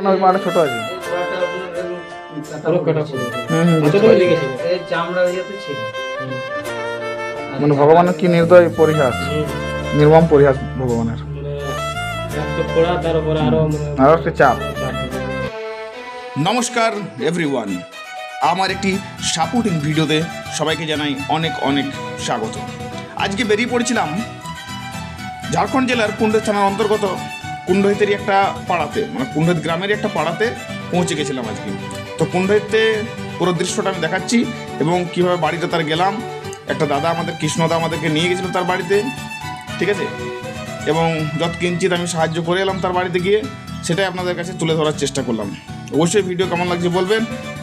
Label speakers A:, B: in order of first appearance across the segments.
A: না ওই পাটা ছোট আছে। মানে ভগবানের কি নির্দয় পরিহাস, নির্মম পরিহাস ভগবানের, আরো একটা চাপ।
B: নমস্কার এভরিওয়ান, আমার একটি সাপোর্টিং ভিডিওতে সবাইকে জানাই অনেক অনেক স্বাগত। আজকে বেরিয়ে পড়েছিলাম ঝাড়খণ্ড জেলার কুন্ডহিত থানার অন্তর্গত কুন্ডহিতেরই একটা পাড়াতে, মানে কুন্ডহিত গ্রামের একটা পাড়াতে পৌঁছে গেছিলাম আজকে। তো কুন্ডহিতে পুরো দৃশ্যটা আমি দেখাচ্ছি এবং কীভাবে বাড়িতে তার গেলাম। একটা দাদা আমাদের কৃষ্ণদা আমাদেরকে নিয়ে গেছিলো তার বাড়িতে, ঠিক আছে, এবং যত কিঞ্চিত আমি সাহায্য করে এলাম তার বাড়িতে গিয়ে, সেটাই আপনাদের কাছে তুলে ধরার চেষ্টা করলাম। অবশ্যই ভিডিও কেমন লাগছে বলবেন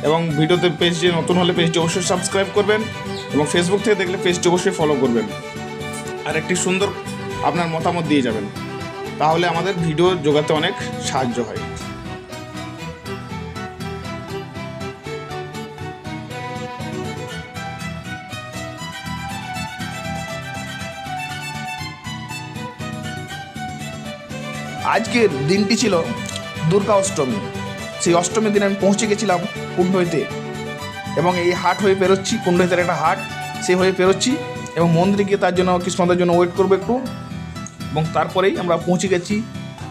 B: এবং ভিডিওতে পেজটি নতুন হলে পেজটি অবশ্যই সাবস্ক্রাইব করবেন এবং ফেসবুক থেকে দেখলে পেজটি অবশ্যই ফলো করবেন আর একটি সুন্দর আপনার মতামত দিয়ে যাবেন, তাহলে আমাদের ভিডিও জোগাতে অনেক সাহায্য হয়। আজকের দিনটি ছিল দুর্গা অষ্টমী। সেই অষ্টমীর দিনে আমি পৌঁছে গেছিলাম কুন্ডহিতে এবং এই হাট হয়ে পেরোচ্ছি, কুন্ডহিতের একটা হাট, সে হয়ে পেরোচ্ছি এবং মন্দিরে গিয়ে তার জন্য কৃষ্ণদের জন্য ওয়েট করবো একটু, এবং তারপরেই আমরা পৌঁছে গেছি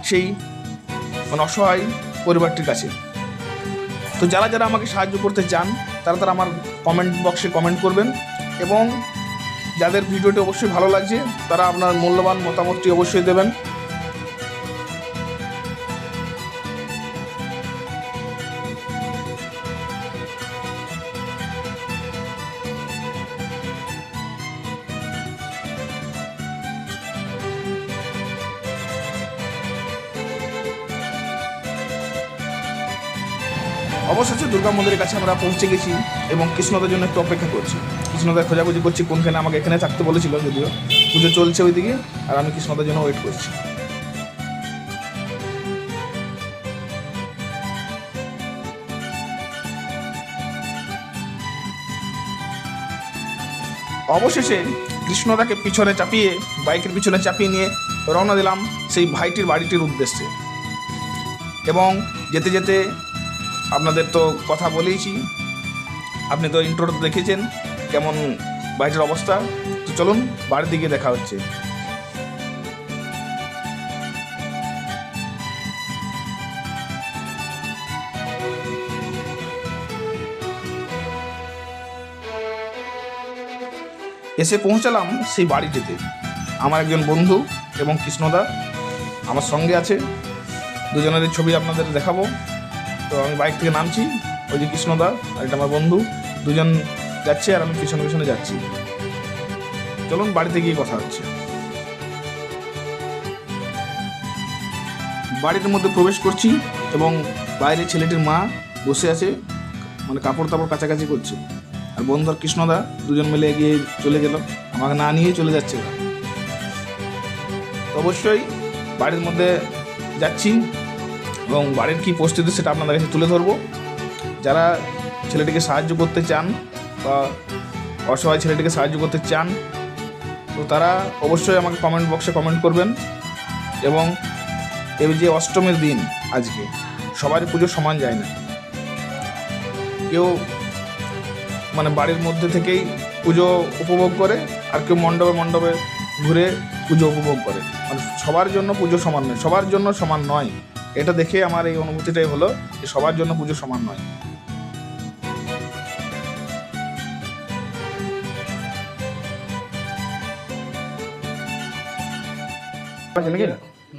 B: সেই মানে অসহায় পরিবারটির কাছে। তো যারা যারা আমাকে সাহায্য করতে চান তারা তারা আমার কমেন্ট বক্সে কমেন্ট করবেন এবং যাদের ভিডিওটি অবশ্যই ভালো লাগছে তারা আপনার মূল্যবান মতামতটি অবশ্যই দেবেন। অবশেষে দুর্গা মন্দিরের কাছে আমরা পৌঁছে গেছি এবং কৃষ্ণদের জন্য একটু অপেক্ষা করছি। কৃষ্ণদের খোঁজাখুঁজি করছি কোনখানে, আমাকে এখানে থাকতে বলেছিল, যদিও পুজো চলছে ওইদিকে, আর আমি কৃষ্ণদের জন্য ওয়েট করছি। অবশেষে কৃষ্ণদাকে পিছনে চাপিয়ে, বাইকের পিছনে চাপিয়ে নিয়ে রওনা দিলাম সেই ভাইটির বাড়িটির উদ্দেশ্যে। এবং যেতে যেতে আপনাদের তো কথা বলেইছি, আপনি তো ইন্ট্রোতে দেখেছেন কেমন বাড়িটির অবস্থা। তো চলুন বাড়ির দিকে দেখা হচ্ছে। এসে পৌঁছালাম সেই বাড়িটিতে। আমার একজন বন্ধু এবং কৃষ্ণদা আমার সঙ্গে আছে, দুজনের ছবি আপনাদের দেখাবো। তো আমি বাইক থেকে নামছি, ওই যে কৃষ্ণদা আর এটা আমার বন্ধু, দুজন যাচ্ছে আর আমি পিছনে পিছনে যাচ্ছি। চলুন বাড়িতে গিয়ে কথা হচ্ছে। বাড়ির মধ্যে প্রবেশ করছি এবং বাইরে ছেলেটির মা বসে আছে, মানে কাপড় তাপড় কাছাকাছি করছে, আর বন্ধু আর কৃষ্ণদা দুজন মিলে এগিয়ে চলে গেল, আমাকে না নিয়েই চলে যাচ্ছে ওরা। তো অবশ্যই বাড়ির মধ্যে যাচ্ছি এবং বাড়ির কী পরিস্থিতি সেটা আপনাদের কাছে তুলে ধরবো। যারা ছেলেটিকে সাহায্য করতে চান বা অসহায় ছেলেটিকে সাহায্য করতে চান তো তারা অবশ্যই আমাকে কমেন্ট বক্সে কমেন্ট করবেন। এবং এই যে অষ্টমীর দিন আজকে, সবারই পুজো সমান যায় না, কেউ মানে বাড়ির মধ্যে থেকেই পুজো উপভোগ করে আর কেউ মণ্ডপে মণ্ডপে ঘুরে পুজো উপভোগ করে, মানে সবার জন্য পুজো সমান নয়, সবার জন্য সমান নয়। এটা দেখে আমার এই অনুভূতিটাই হলো যে সবার জন্য পুজো সমান নয়।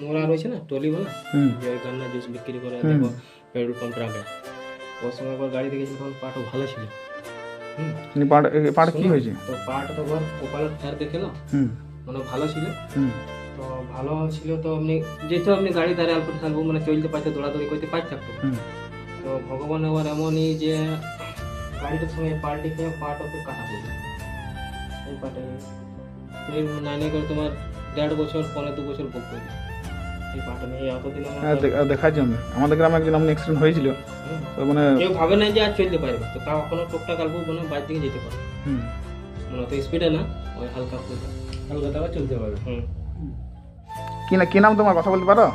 C: মোরা রয়েছে না টলি বলা, যে ওই গান্না জুস বিক্রি করে দেখো পেট্রোল পাম্পের আগে, ওর সময় একবার গাড়ি দেখেছি তখন পাটও ভালো ছিল।
A: পাট কি হয়েছে?
C: তো পাট তো একবার কপালের টায়ার দেখেলাম, মানে ভালো ছিল। তো ভালো ছিল তো আপনি যেহেতু আপনি গাড়ি দাঁড়িয়ে অল্প থাকবো, মানে চলতে পারতে দৌড়াদৌড়ি করতে পারতে থাকতো। তো ভগবান আবার এমনই যে গাড়িটার সময় পার্টি খেয়ে পাট ওকে কাটা পড়লো, এই পাটে নাই করে তোমার 1.5 বছর 1.5 বছর ভোগ করে এই পাটা নিয়ে এতদিন
A: দেখাচ্ছি আমি। আমাদের গ্রামে একজন এমন অ্যাক্সিডেন্ট হয়েছিল, তো মানে
C: কেউ ভাবে না যে আর চলতে পারবে, তো তাও এখনো টুকটাক অল্প মানে বাইরে দিকে যেতে পারে, মানে অত স্পিডে না, ওই হালকা হালকা তাও চলতে পারবে।
A: কি নাম তোমার, কথা বলতে পারো?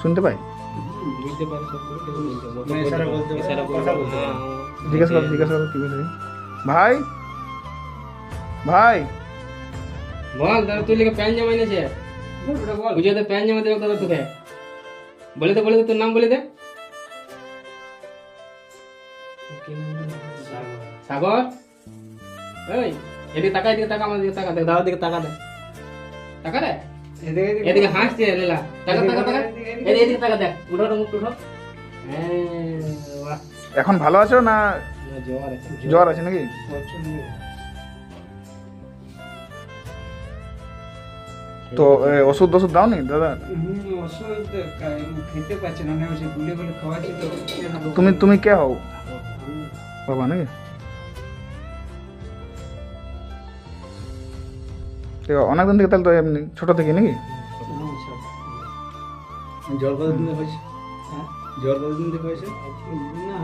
A: শুনতে পাই?
C: বুঝতে পারে সব কিছু, কিন্তু বলতে মতো
D: মানে ইশারা বলতে পারে,
C: ইশারা
D: কথা
C: বলতে
D: বলতে
C: পারে।
D: পারে।
C: হ্যাঁ,
A: জিজ্ঞেস করো কি বলছে ভাই ভাই
C: বল দাদা তুই লিখে প্যান জামা এনেছে বল বুঝে তো প্যান জামা দেবে দাদা তোকে বলে দে তোর নাম বলে দে সাগর এই এদিকে তাকা আমার দিকে তাকা দেখ দাদার দিকে তাকা দে তাকা রে এদিকে হাসছে লেলা তাকা এদিকে তাকা দেখ উঠো মুখ উঠো হ্যাঁ বাহ
A: এখন ভালো আছো না
C: জ্বর আছে
A: জ্বর আছে নাকি? তো ওষুধ দাও নি দাদা?
D: ওষুধ খেতে পারছে না, আমি ওষুধ গুলে গুলে খাওয়াচ্ছি তো।
A: তুমি কে হও? বাবা নাকি? অনেকদিন থেকে তাহলে তো এমনি ছোট থেকে নাকি?
D: জ্বর কতদিন থেকে হয়েছে?
C: হ্যাঁ
D: জ্বর কতদিন থেকে হয়েছে?
C: না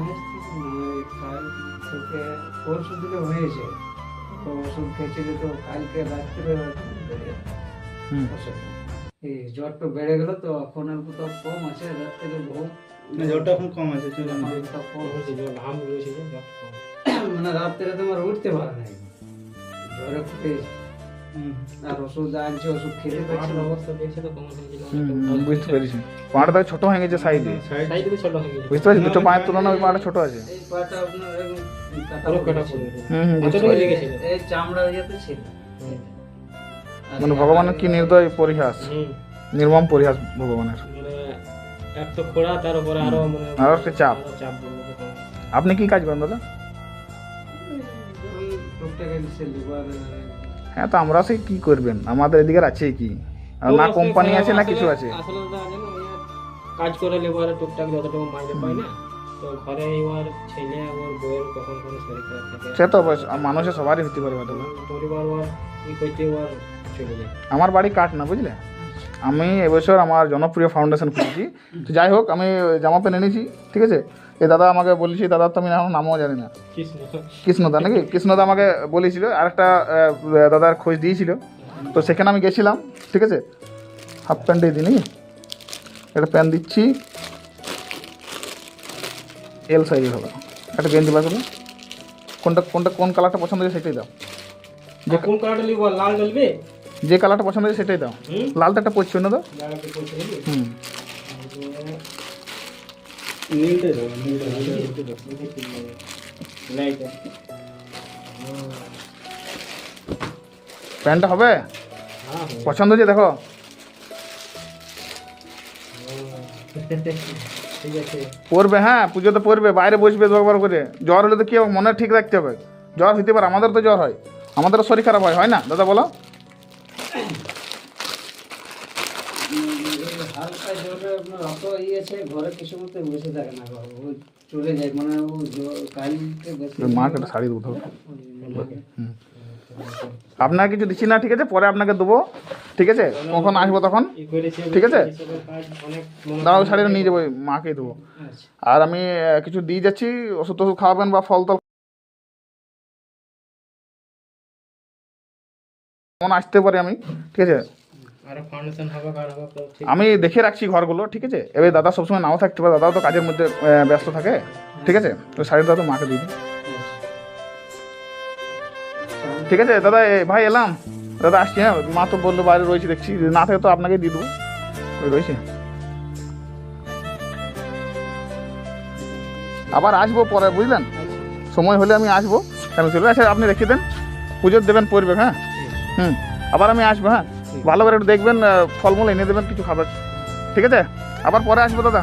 C: কাল থেকে পরশু দিকে হয়েছে তো ওষুধ খেয়েছিল তো কালকে রাত্রে
A: হুম।
C: এই জ্বরটা বেড়ে গেল তো এখন আর কোথাও কম আছে রাত থেকে ঘুম
D: না, জ্বরটা এখন কম আছে, চলে
C: এখন
D: যাবে।
C: কোথাও কম হয়েছে জ্বর ঘাম রয়েছে জ্বরটা কম মানে রাত্রে তোমার উঠতে পারে না জ্বরে খুবই আর ওষুধ আনছে ওষুধ খেতে পারছে না অবস্থা দেখছে তো কমন হয়ে গেল
A: বুঝতে পেরেছি। পাটা তাই ছোট হয়ে গেছে সাইডে,
C: সাইডে তো ছোট হয়ে গেছে
A: বুঝতে পারছি দুটো পায়ের তুলনায় ওই পাটা ছোট আছে।
C: এই পাটা আপনার কাটা কাটা পড়ে
A: বুঝতে
C: এতটুকু
A: পারছি।
C: লেগেছিল এই চামড়া ইয়েতে ছিল
A: মানে ভগবানের কি নির্দয় পরিহাস, নির্মম পরিহাস ভগবানের।
C: মানে এক তো খোড়া তার উপরে আরো মানে
A: আরো একটা চাপ।
C: আরো চাপ বলবো তো
A: আপনি কি কাজ করেন দাদা?
C: টুকটাক এসে লিভার
A: হ্যাঁ, তো আমরা সেই কি করবেন, আমাদের এদিকে আছে কি, আর না কোম্পানি আছে না কিছু আছে।
C: আসলে দাদা জানো কাজ করে লেবারে টুকটাক যতটুকু মাইনে পায় না তো ঘরে এবার ছেলে ওর বউয়ের কখন কোনো শরীর খারাপ থাকে
A: সে তো অবশ্য মানুষের সবারই হতে পারে দাদা।
C: পরিবার ওর ই করতে ওর চলে যায়
A: আমার বাড়ি কাঠ না, বুঝলে? আমি এবছর আমার জনপ্রিয় ফাউন্ডেশন খুলেছি। তো যাই হোক, আমি জামা প্যান্ট এনেছি, ঠিক আছে? এই দাদা আমাকে বলেছি, দাদা তো আমি নামও জানি না, কৃষ্ণদা নাকি? কৃষ্ণদা আমাকে বলেছিল, আরেকটা দাদার খোঁজ দিয়েছিল, তো সেখানে আমি গেছিলাম, ঠিক আছে? হাফ প্যান্ট দিয়ে দিই নাকি? একটা প্যান্ট দিচ্ছি এল সাইজের হবে, একটা গেঞ্জি বার করবে। কোন কালারটা পছন্দ হয়েছে সেটাই দাও,
C: কোন কালারটা লিখবো লাল জ্বলবে
A: যে কালারটা পছন্দ হয়েছে সেটাই দাও। লালটা একটা পছন্দ না দাও।
C: লালটা পছন্দ হবে
A: হুম,
D: নীলটা দাও, নীলটা
C: লাইটা
A: প্যান্টটা হবে
C: হ্যাঁ
A: পছন্দ হয়েছে? দেখো
C: ঠিক আছে
A: পরবে, হ্যাঁ পুজোতে পরবে, বাইরে বসবে দরবার করে। জ্বর হলে তো কি হবে, মনে ঠিক রাখতে হবে। জ্বর হইতে পারে, আমাদের তো জ্বর হয়, আমাদেরও শরীর খারাপ হয় না দাদা, বলো?
C: হালকা জ্বরে আপনার অত আছে ঘরে কিছু মতো বসে থাকে না ও চলে যায় মানে ও কালকে বেশি
A: মাকে একটা শাড়ি দেবো। আপনার কিছু দিচ্ছি না, ঠিক আছে? পরে আপনাকে দেবো, ঠিক আছে? কখন আসবো তখন, ঠিক আছে? দাঁড়াও, শাড়িটা নিয়ে যাবো, মাকে দেবো। আর আমি কিছু দিয়ে যাচ্ছি, ওষুধ টষুধ খাওয়াবেন বা ফল টল কেমন আসতে পারি আমি, ঠিক আছে? আমি দেখে রাখছি ঘরগুলো, ঠিক আছে? এবার দাদা সবসময় নাও থাকতে পারে, দাদাও তো কাজের মধ্যে ব্যস্ত থাকে, ঠিক আছে? তো শাড়িটা তো মাকে দিয়ে দিই, ঠিক আছে? দাদা ভাই এলাম, দাদা আসছি, হ্যাঁ? মা তো বললো বাইরে রয়েছে, দেখছি না থাকে তো আপনাকে দিয়ে দেবো, ওই রয়েছে। আবার আসবো পরে, বুঝলেন? সময় হলে আমি আসবো, আমি চলবে। আচ্ছা, আপনি রেখে দেন, পুজোর দেবেন পড়বে, হ্যাঁ? আবার আমি আসবো, হ্যাঁ? ভালো করে একটু দেখবেন, ফলমূল এনে দেবেন, কিছু খাবার, ঠিক আছে? আবার পরে আসবো দাদা।